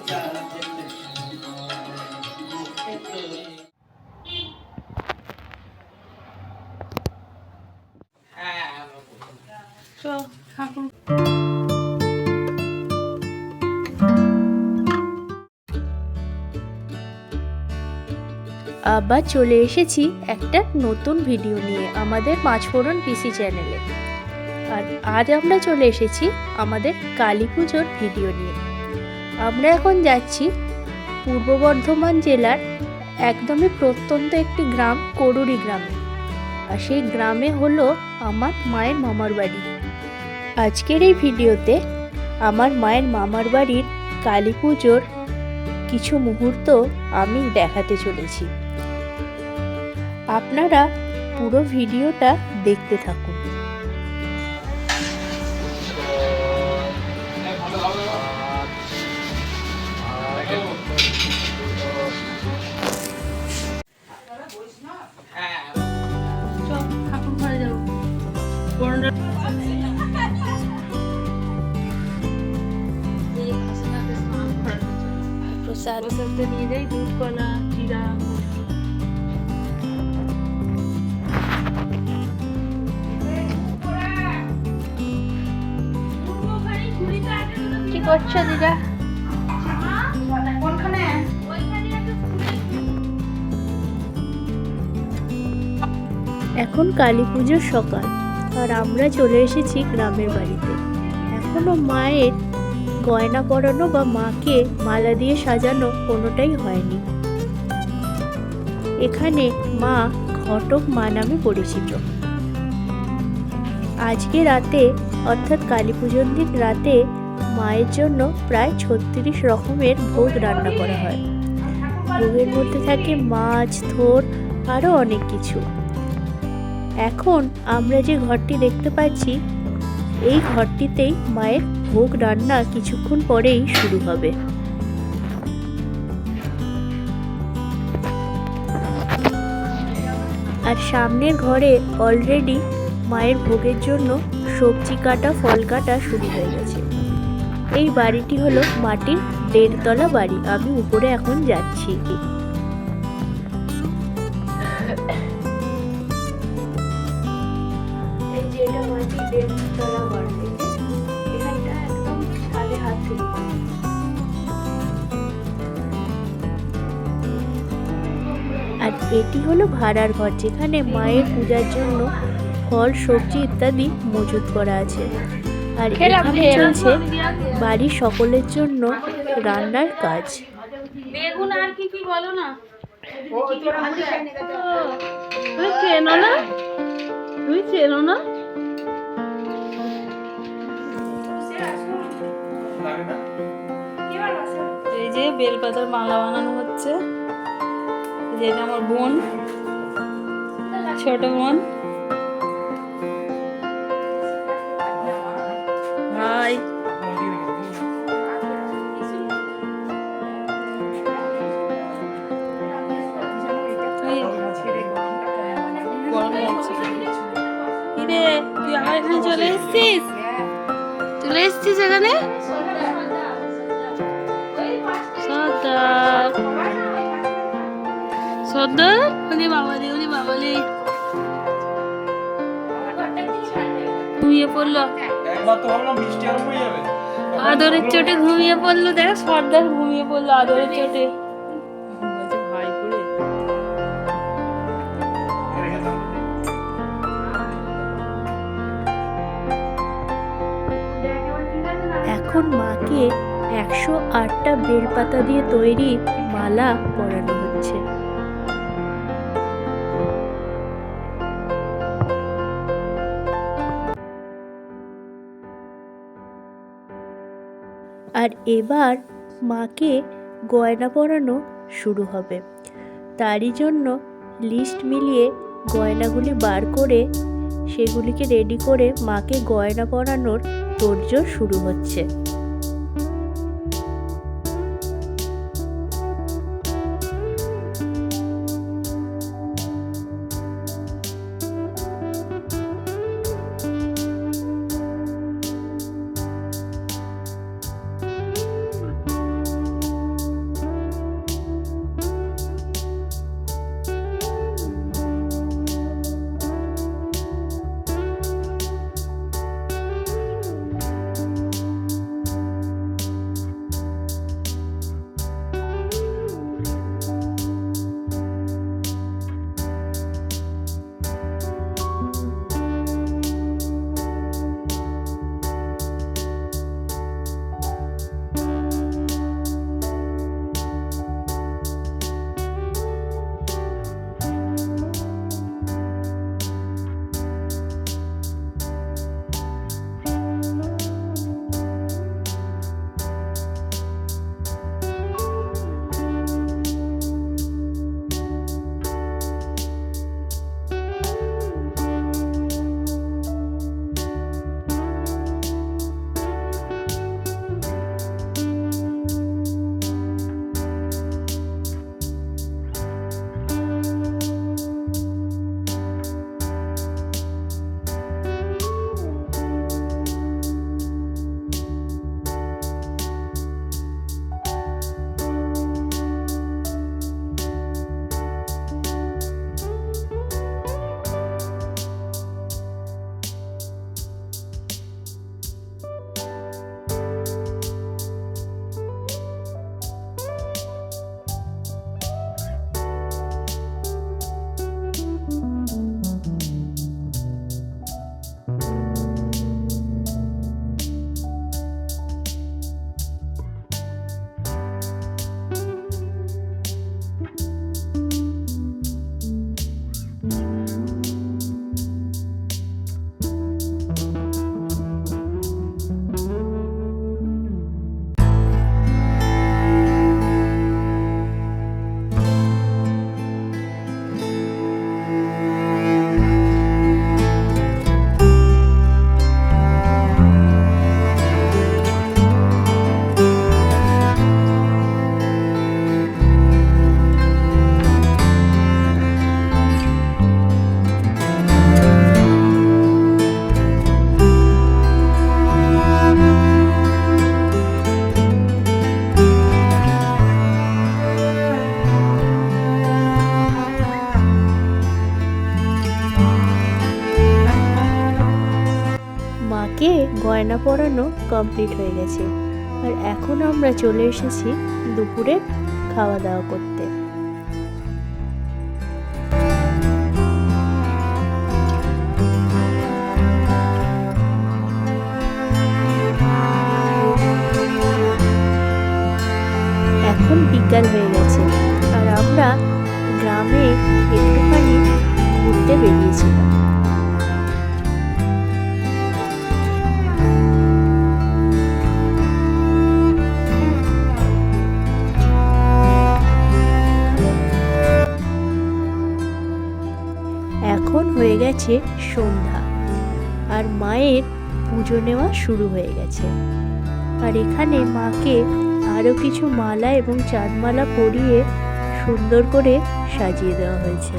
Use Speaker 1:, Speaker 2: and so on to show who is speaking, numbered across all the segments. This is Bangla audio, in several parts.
Speaker 1: আবার চলে এসেছি একটা নতুন ভিডিও নিয়ে আমাদের পাঁচফোড়ন পিসি চ্যানেলে। আর আজ আমরা চলে এসেছি আমাদের কালী পুজোর ভিডিও নিয়ে। আমরা এখন যাচ্ছি পূর্ব বর্ধমান জেলার একদমই প্রত্যন্ত একটি গ্রাম, করুরি গ্রামে। আর সেই গ্রামে হলো আমার মায়ের মামার বাড়ি। আজকের এই ভিডিওতে আমার মায়ের মামার বাড়ির কালী পুজোর কিছু মুহূর্ত আমি দেখাতে চলেছি। আপনারা পুরো ভিডিওটা দেখতে থাকুন। প্রসাদ নিয়ে যাই, দুধ কলা জিরা। কি করছো দিদা? এখন কালী পুজোর সকাল আর আমরা চলে এসেছি গ্রামের বাড়িতে। এখনো মায়ের গয়না পরানো বা মাকে মালা দিয়ে সাজানো কোনোটাই হয়নি। এখানে মা ঘটক মা নামে পরিচিত। আজকে রাতে অর্থাৎ কালী পুজোর দিন রাতে মায়ের জন্য প্রায় 36 রকমের ভোগ রান্না করা হয়। ভোগের মধ্যে থাকে মাছ, থোর, আরও অনেক কিছু। এখন আমরা যে ঘরটি দেখতে পাচ্ছি, এই ঘরটিতেই মায়ের ভোগ রান্না কিছুক্ষণ পরেই শুরু হবে। আর সামনের ঘরে অলরেডি মায়ের ভোগের জন্য সবজি কাটা, ফল কাটা শুরু হয়ে গেছে। এই বাড়িটি হলো মাটির 1.5 তলা বাড়ি। আমি উপরে এখন যাচ্ছি। আর এটি হলো ভাড়ার ঘর, যেখানে মায়ের পূজার জন্য ফল, সবজি ইত্যাদি মজুত করা আছে। আর এখানে চলছে বাড়ির সকলের জন্য রান্নার কাজ।
Speaker 2: বেগুন আর কি কি বলো না? তুই চেনো না? তুই চেনো না? এই যে বেলপাতার মালা বানানো হচ্ছে। যেটা আমার বোন, ছোট বোন। হাই, কিরে তুই আমার এখানে চলে এসেছিস? চলে এসেছিস এখানে? সর্দার সর্দার, ওরে বাবালে, ওরে বাবালে, ঘুমিয়ে পড়লো। আদরের চোটে ঘুমিয়ে পড়লো। দেখ সর্দার ঘুমিয়ে পড়লো আদরের চোটে। ভাই করে
Speaker 1: এখন মাকে 108টা বেলপাতা দিয়ে তৈরি মালা পরানো হচ্ছে। আর এবার মাকে গয়না পরানো শুরু হবে। তারই জন্য লিস্ট মিলিয়ে গয়নাগুলি বার করে সেগুলিকে রেডি করে মাকে গয়না পরানোর তোড়জোড় শুরু হচ্ছে। পরানো কমপ্লিট হয়ে গেছে। আর এখন আমরা চলে এসেছি দুপুরে খাওয়া দাওয়া করতে। এখন বিকাল হয়ে গেছে আর আমরা গ্রামে একটুখানি ঘুরতে বেরিয়েছিলাম। এখন হয়ে গেছে সন্ধ্যা আর মায়ের পুজো নেওয়া শুরু হয়ে গেছে। আর এখানে মাকে আরও কিছু মালা এবং চাঁদমালা পরিয়ে সুন্দর করে সাজিয়ে দেওয়া হয়েছে।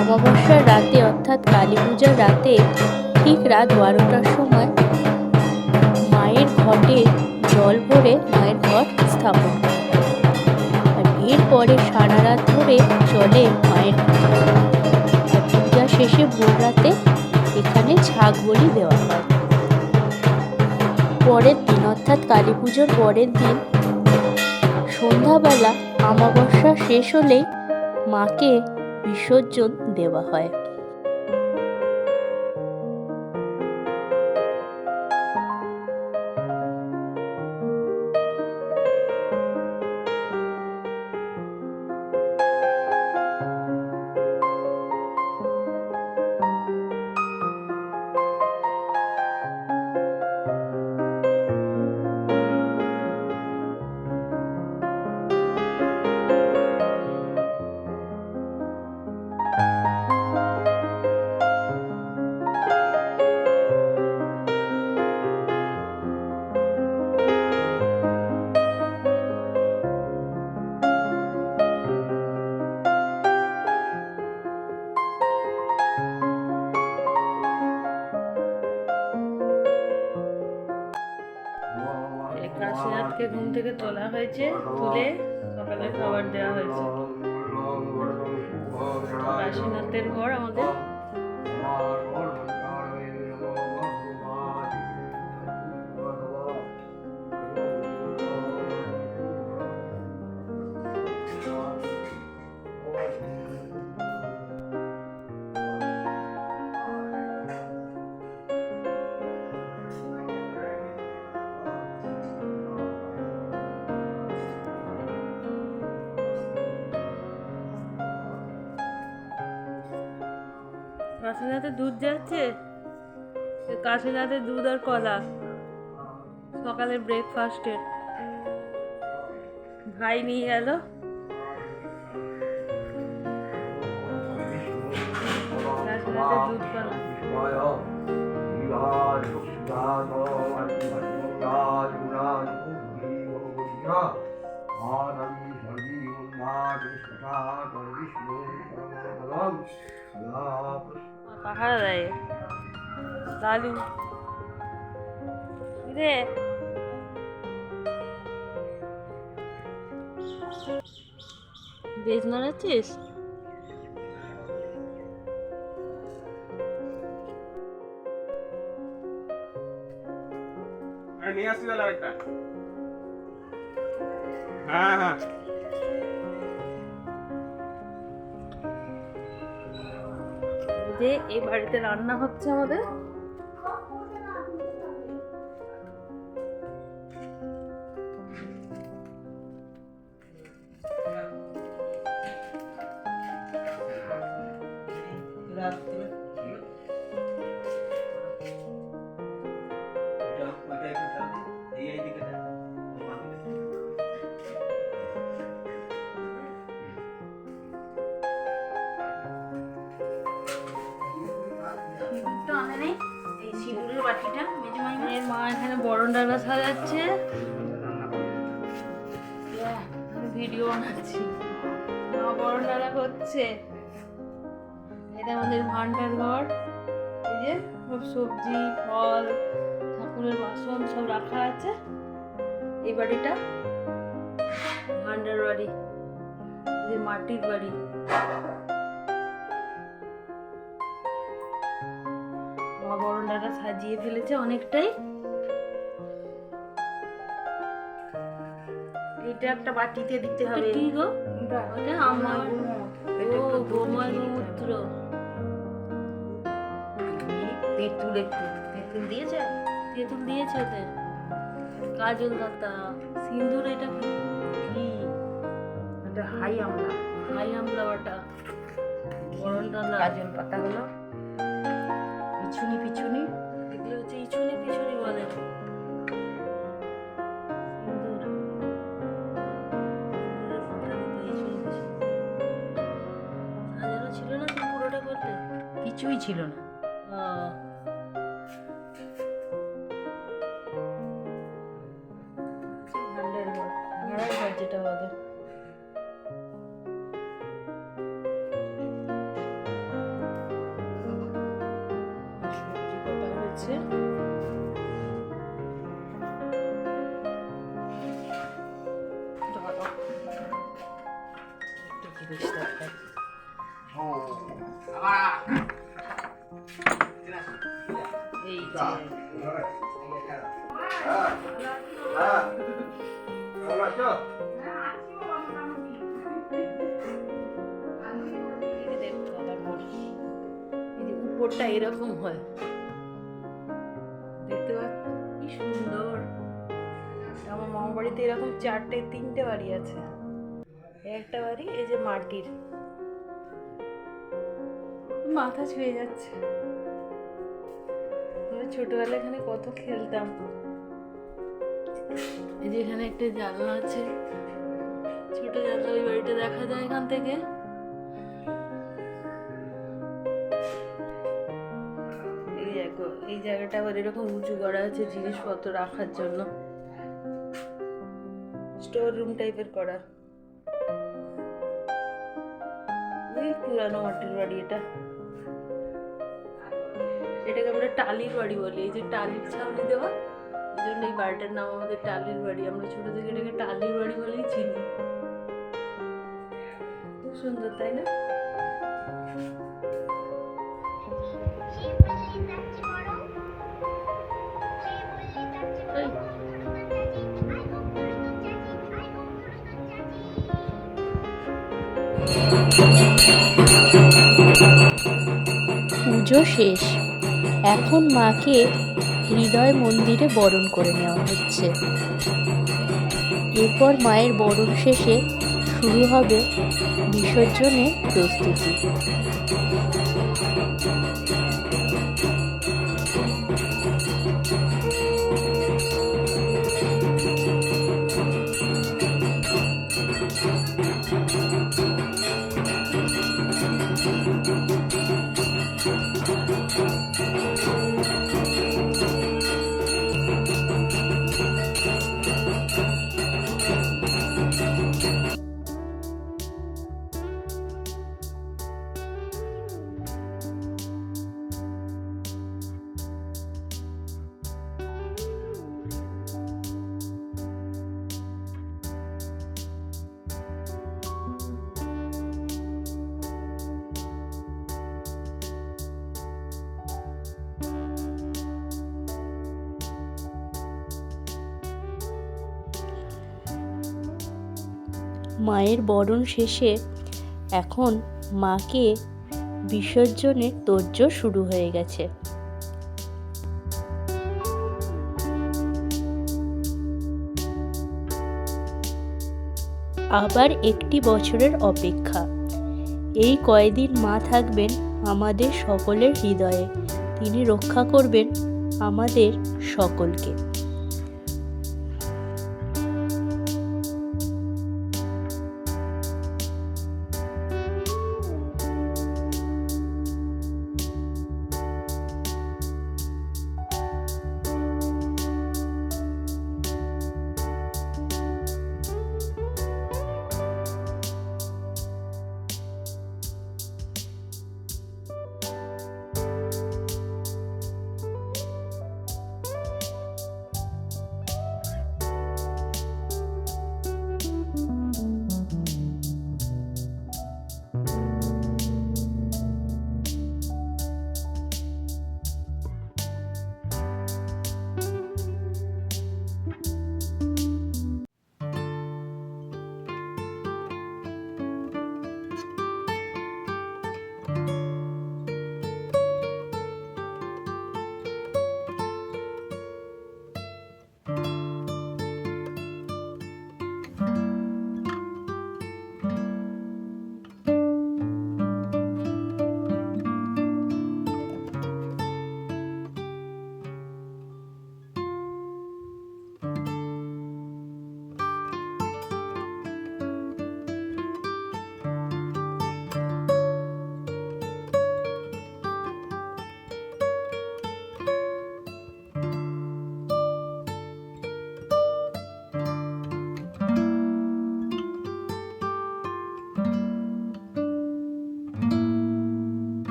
Speaker 1: অমাবস্যার রাতে অর্থাৎ কালী পূজার রাতে ঠিক রাত 12টার সময় মায়ের ঘটে জল ভরে মায়ের ঘট স্থাপন করা হয়। আর এরপরে সারা রাত ধরে চলে মায়ের পূজা। আর পূজা শেষে ভোর রাতে এখানে ছাগ বলি দেওয়া হয়। পরের দিন অর্থাৎ কালী পুজোর পরের দিন সন্ধ্যাবেলা অমাবস্যা শেষ হলেই মাকে বিসর্জন দেওয়া হয়।
Speaker 2: কাশীনাথকে ঘুম থেকে তোলা হয়েছে, তুলে সকালে খাবার দেওয়া হয়েছে। কাশীনাথের ঘর আমাদের। কাশীনাথে দুধ যাচ্ছে, কাশীনাথে দুধ আর কলা সকালে ব্রেকফাস্টের। ভাই নিয়ে গেল। কাশীনাথে দুধ কলা। পাহাড় দেয় লালু রে। বেশ নাড়াচ্ছিস?
Speaker 3: নিয়ে আসছি তাহলে আরেকটা। হ্যাঁ হ্যাঁ
Speaker 2: যে এই বাড়িতে রান্না হচ্ছে আমাদের। এর মা এখানে বরণ ডালা সাজাচ্ছে, আমি ভিডিও বানাচ্ছি। মা বরণ ডালা করছে। এটা আমাদের ভান্ডার ঘর। এই যে সব সবজি, ফল, ঠাকুরের বাসন সব রাখা আছে। এই বাড়িটা ভান্ডার বাড়ি, এই যে মাটির বাড়ি। মা বরণ ডালা সাজিয়ে ফেলেছে অনেকটাই।
Speaker 4: এটা একটা বাটিতে দিতে হবে।
Speaker 2: কি গো? ওটা আমার গোময় গোমূত্র।
Speaker 4: তেঁতুল একটু তেঁতুল দিয়েছে,
Speaker 2: তেঁতুল দিয়েছে ওতে, কাজল দাতা, সিন্দুর। এটা কি?
Speaker 4: এটা হাই আমলা,
Speaker 2: হাই আমলা বাটা, বরণ ডালা,
Speaker 4: কাজল পাতা হলো, পিছুনি পিছুনি
Speaker 2: এগুলো হচ্ছে ইছুনি পিছুনি বলে। সিন্দুর, সিন্দুরের ফোঁটা দিতে ইছুনি পিছুনি। সাজানো ছিল না তো পুরোটা করতে?
Speaker 4: কিছুই ছিল না।
Speaker 2: ভান্ডার ঘর, ভাড়ার ঘর যেটা বলে। সবজি কাটা হয়েছে।
Speaker 4: একটা জিনিস দরকার। এই যে
Speaker 2: উপরটা এরকম হয়, দেখতে পাচ্ছ কি সুন্দর। আমার মামার বাড়িতে এরকম 3টে বাড়ি আছে। একটা বাড়ি এই যে মাটির, মাথা ছুঁয়ে যাচ্ছে। আমরা ছোটবেলায় এখানে কত খেলতাম। এই যে এখানে একটা জানলা আছে, ছোট জানলা, ওই বাড়িটা দেখা যায় এখান থেকে। এই দেখো, এই জায়গাটা আবার এরকম উঁচু করা আছে জিনিসপত্র রাখার জন্য, স্টোর রুম টাইপের করা। ওই পুরানো মাটির বাড়ি এটা, এটাকে আমরা টালির বাড়ি বলি। এই যে টালির ছাউনি দেওয়া, এই জন্য এই বাড়িটার নাম আমাদের টালির বাড়ি। আমরা ছোট থেকে এটাকে টালির বাড়ি বলেই চিনি। খুব সুন্দর, তাই না?
Speaker 1: পুজো শেষ, এখন মাকে হৃদয় মন্দিরে বরণ করে নেওয়া হচ্ছে। এরপর মায়ের বরণ শেষে শুরু হবে বিসর্জনের প্রস্তুতি। মায়ের বরণ শেষে এখন মাকে বিসর্জনের তোড়জোড় শুরু হয়ে গেছে। আবার একটি বছরের অপেক্ষা। এই কয়দিন মা থাকবেন আমাদের সকলের হৃদয়ে। তিনি রক্ষা করবেন আমাদের সকলকে।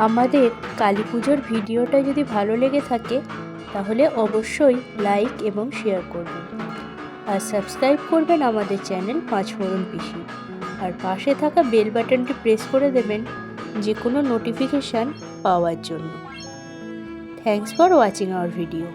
Speaker 1: আমাদের কালী পুজোর ভিডিওটা যদি ভালো লেগে থাকে তাহলে অবশ্যই লাইক এবং শেয়ার করবেন, আর সাবস্ক্রাইব করবেন আমাদের চ্যানেল পাঁচফোড়ন পিসি, আর পাশে থাকা বেল বাটনটি প্রেস করে দেবেন যে কোনো নোটিফিকেশান পাওয়ার জন্য। Thanks for watching hour video.